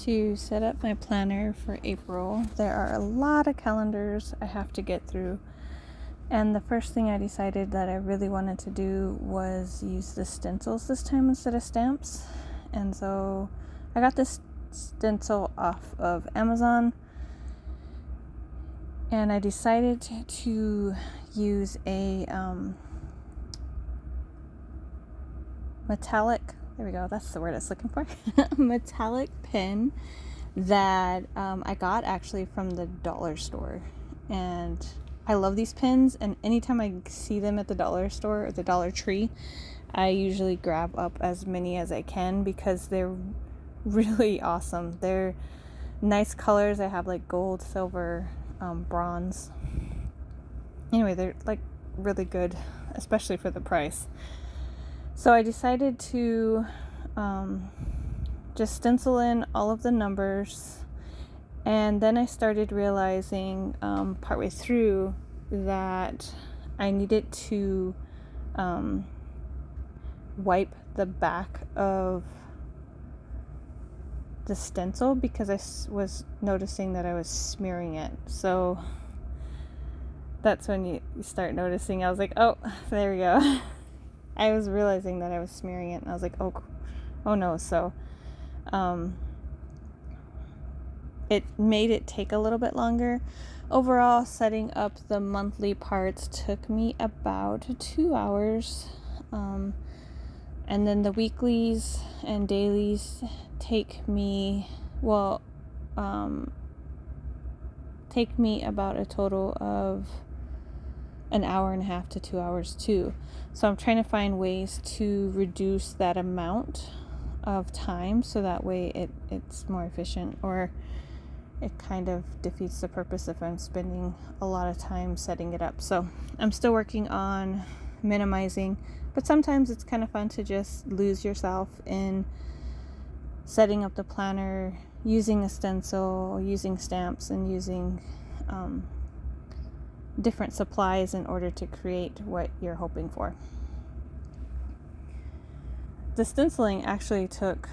to set up my planner for April, there are a lot of calendars I have to get through. And the first thing I decided that I really wanted to do was use the stencils this time instead of stamps. And so I got this stencil off of Amazon. And I decided to use a metallic, there we go, that's the word I was looking for, metallic pen that I got actually from the dollar store. And I love these pens, and anytime I see them at the dollar store or the Dollar Tree, I usually grab up as many as I can because they're really awesome. They're nice colors. I have like gold, silver, bronze. Anyway, they're like really good, especially for the price. So I decided to just stencil in all of the numbers, and then I started realizing partway through that I needed to wipe the back of the stencil because I was noticing that I was smearing it. So that's when you start noticing. I was like, oh, there we go. I was realizing that I was smearing it, and I was like, oh no. So it made it take a little bit longer. Overall, setting up the monthly parts took me about 2 hours. And then the weeklies and dailies take me about a total of an hour and a half to 2 hours too. So I'm trying to find ways to reduce that amount of time so that way it's more efficient, or it kind of defeats the purpose if I'm spending a lot of time setting it up. So I'm still working on minimizing, but sometimes it's kind of fun to just lose yourself in setting up the planner, using a stencil, using stamps, and using different supplies in order to create what you're hoping for. The stenciling actually took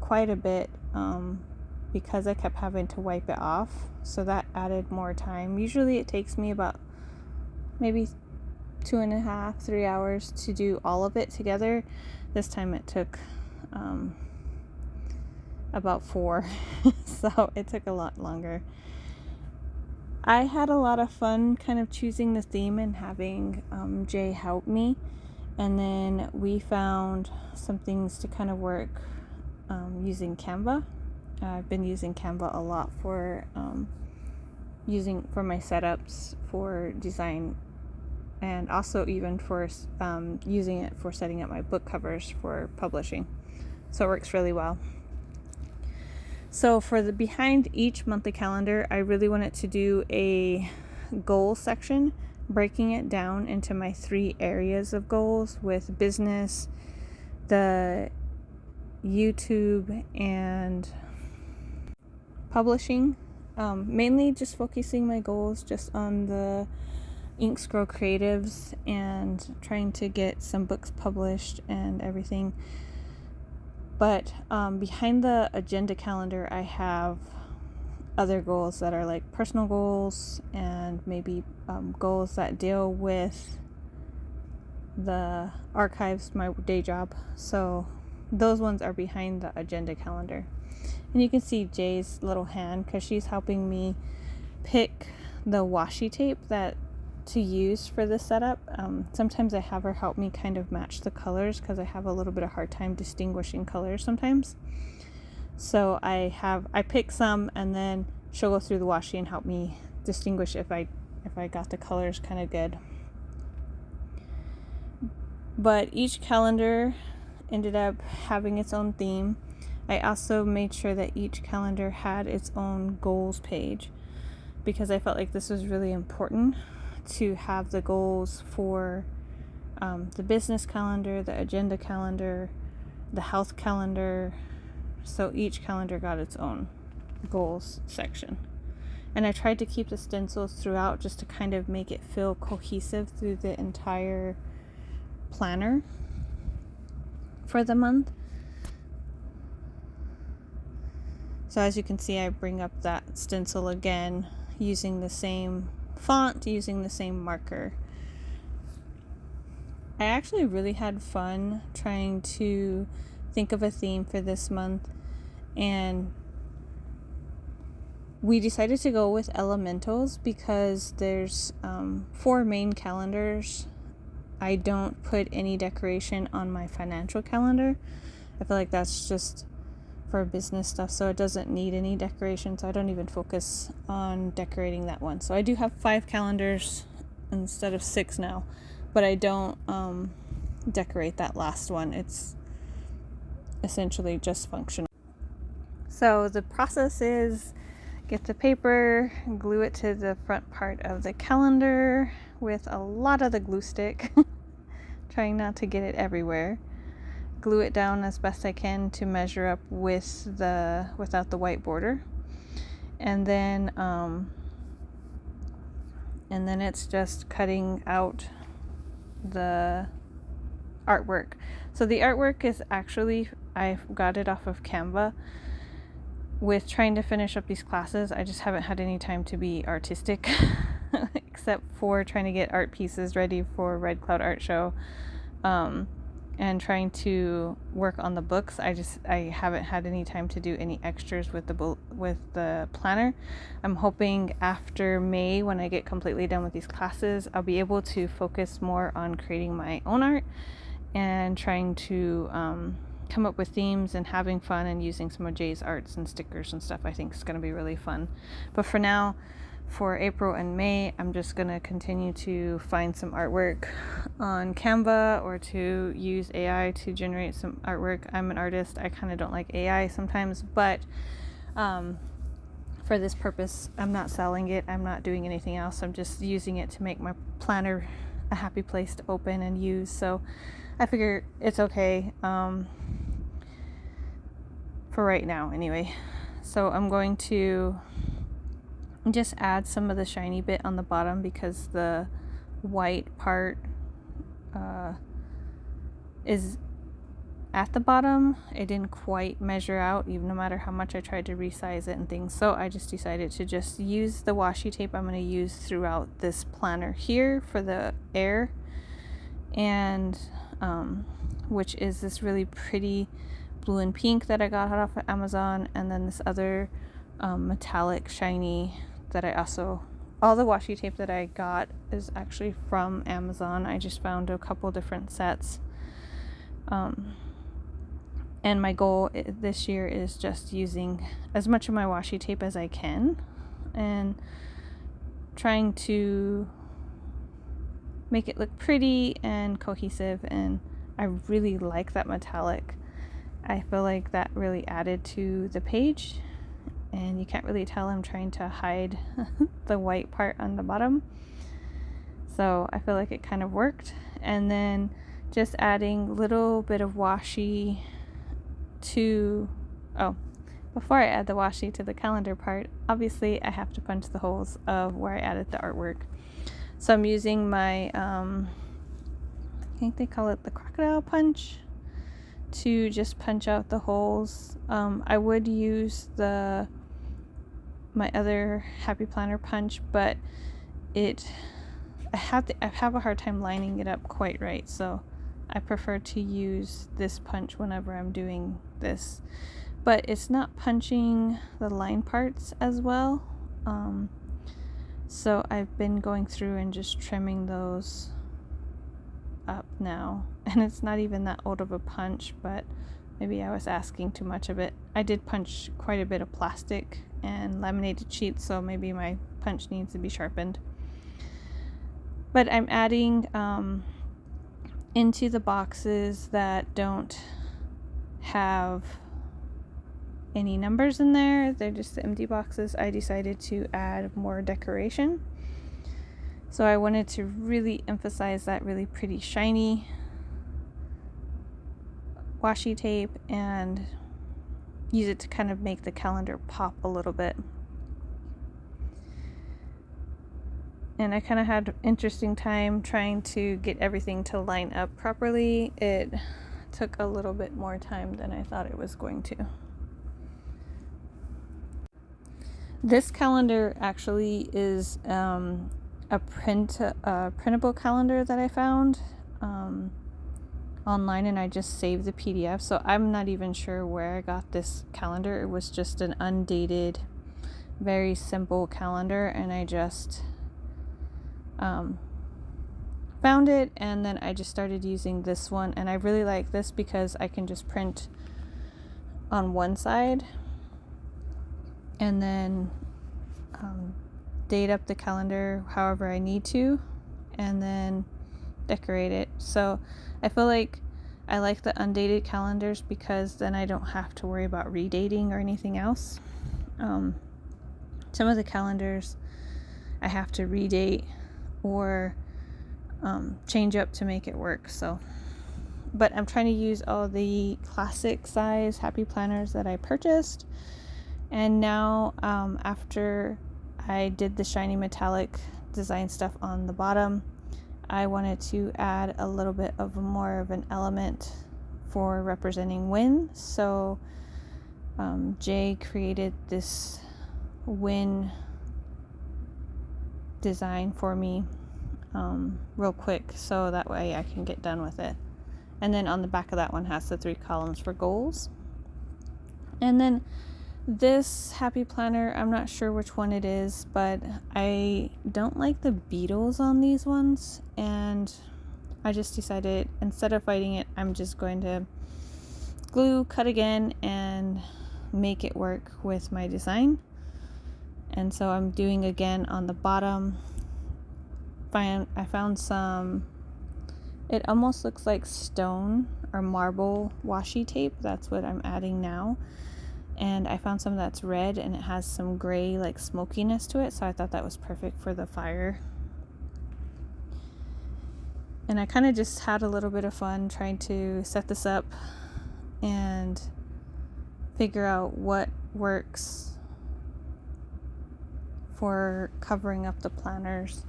quite a bit because I kept having to wipe it off, so that added more time. Usually it takes me about maybe 2.5, 3 hours to do all of it together. This time it took about 4, so it took a lot longer. I had a lot of fun kind of choosing the theme and having Jay help me, and then we found some things to kind of work using Canva. I've been using Canva a lot for my setups for design, and also even for using it for setting up my book covers for publishing. So it works really well. So for the behind each monthly calendar, I really wanted to do a goal section, breaking it down into my 3 areas of goals with business, the YouTube, and publishing. Mainly just focusing my goals just on the Inks Grow Creatives and trying to get some books published and everything. But behind the agenda calendar, I have other goals that are like personal goals and maybe goals that deal with the archives, my day job. So those ones are behind the agenda calendar. And you can see Jay's little hand because she's helping me pick the washi tape to use for the setup. Sometimes I have her help me kind of match the colors because I have a little bit of hard time distinguishing colors sometimes. So I pick some, and then she'll go through the washi and help me distinguish if I got the colors kind of good. But each calendar ended up having its own theme. I also made sure that each calendar had its own goals page because I felt like this was really important to have the goals for the business calendar, the agenda calendar, the health calendar. So each calendar got its own goals section. And I tried to keep the stencils throughout just to kind of make it feel cohesive through the entire planner for the month. So as you can see, I bring up that stencil again using the same font, using the same marker. I actually really had fun trying to think of a theme for this month, and we decided to go with elementals because there's 4 main calendars. I don't put any decoration on my financial calendar. I feel like that's just for business stuff, so it doesn't need any decoration, so I don't even focus on decorating that one. So I do have 5 calendars instead of 6 now, but I don't decorate that last one. It's essentially just functional. So the process is get the paper, glue it to the front part of the calendar with a lot of the glue stick, trying not to get it everywhere. Glue it down as best I can to measure up without the white border, and then it's just cutting out the artwork. So the artwork is actually, I got it off of Canva. With trying to finish up these classes, I just haven't had any time to be artistic except for trying to get art pieces ready for Red Cloud Art Show, and trying to work on the books. I haven't had any time to do any extras with the planner. I'm hoping after May, when I get completely done with these classes, I'll be able to focus more on creating my own art and trying to come up with themes and having fun and using some of Jay's arts and stickers and stuff. I think it's going to be really fun. But for now, for April and May, I'm just going to continue to find some artwork on Canva or to use AI to generate some artwork. I'm an artist. I kind of don't like AI sometimes, but for this purpose, I'm not selling it. I'm not doing anything else. I'm just using it to make my planner a happy place to open and use. So I figure it's okay for right now anyway. So I'm going to just add some of the shiny bit on the bottom because the white part is at the bottom. It didn't quite measure out, even no matter how much I tried to resize it and things. So I just decided to just use the washi tape I'm going to use throughout this planner here for the air, and which is this really pretty blue and pink that I got off of Amazon, and then this other metallic shiny that all the washi tape that I got is actually from Amazon. I just found a couple different sets, and my goal this year is just using as much of my washi tape as I can and trying to make it look pretty and cohesive. And I really like that metallic. I feel like that really added to the page, and you can't really tell I'm trying to hide the white part on the bottom. So I feel like it kind of worked. And then just adding a little bit of washi before I add the washi to the calendar part, obviously I have to punch the holes of where I added the artwork. So I'm using my, I think they call it the crocodile punch, to just punch out the holes. I would use my other Happy Planner punch, but I have a hard time lining it up quite right, so I prefer to use this punch whenever I'm doing this. But it's not punching the line parts as well, so I've been going through and just trimming those up now. And it's not even that old of a punch, but maybe I was asking too much of it. I did punch quite a bit of plastic and laminated sheets, so maybe my punch needs to be sharpened. But I'm adding into the boxes that don't have any numbers in there, they're just the empty boxes. I decided to add more decoration. So I wanted to really emphasize that really pretty shiny washi tape and use it to kind of make the calendar pop a little bit. And I kind of had an interesting time trying to get everything to line up properly. It took a little bit more time than I thought it was going to. This calendar actually is a printable calendar that I found online, and I just saved the PDF. So I'm not even sure where I got this calendar. It was just an undated, very simple calendar, and I just found it, and then I just started using this one, and I really like this because I can just print on one side and then date up the calendar however I need to, and then decorate it. So I feel like I like the undated calendars because then I don't have to worry about redating or anything else. Some of the calendars I have to redate or change up to make it work. So, but I'm trying to use all the classic size happy planners that I purchased, and now after I did the shiny metallic design stuff on the bottom, I wanted to add a little bit of more of an element for representing wind. So Jay created this wind design for me real quick, so that way I can get done with it. And then on the back of that one has the 3 columns for goals. And then this happy planner, I'm not sure which one it is, but I don't like the beetles on these ones, and I just decided instead of fighting it, I'm just going to glue, cut again, and make it work with my design. And so I'm doing again on the bottom. I found some, it almost looks like stone or marble washi tape. That's what I'm adding now. And I found some that's red and it has some gray like smokiness to it, so I thought that was perfect for the fire. And I kind of just had a little bit of fun trying to set this up and figure out what works for covering up the planners.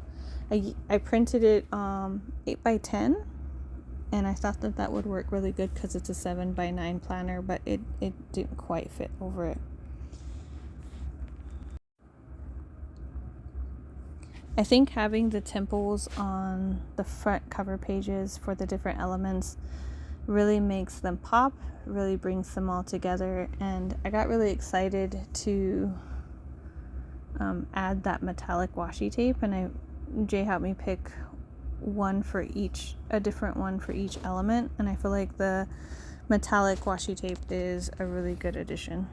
I printed it 8x10, and I thought that that would work really good because it's a 7x9 planner, but it didn't quite fit over it. I think having the temples on the front cover pages for the different elements really makes them pop, really brings them all together, and I got really excited to add that metallic washi tape, and Jay helped me pick one for each, a different one for each element, and I feel like the metallic washi tape is a really good addition.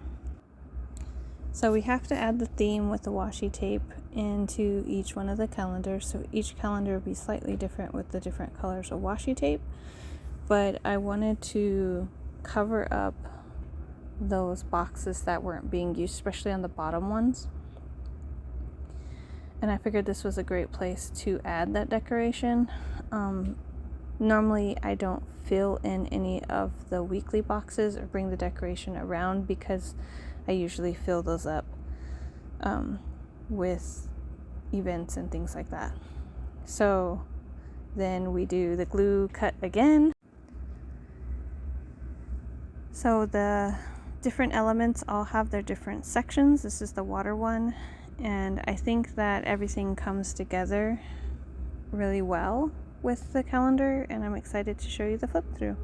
So we have to add the theme with the washi tape into each one of the calendars, so each calendar will be slightly different with the different colors of washi tape, but I wanted to cover up those boxes that weren't being used, especially on the bottom ones. And I figured this was a great place to add that decoration. Normally I don't fill in any of the weekly boxes or bring the decoration around because I usually fill those up with events and things like that. So then we do the glue cut again. So the different elements all have their different sections. This is the water one. And I think that everything comes together really well with the calendar, and I'm excited to show you the flip through.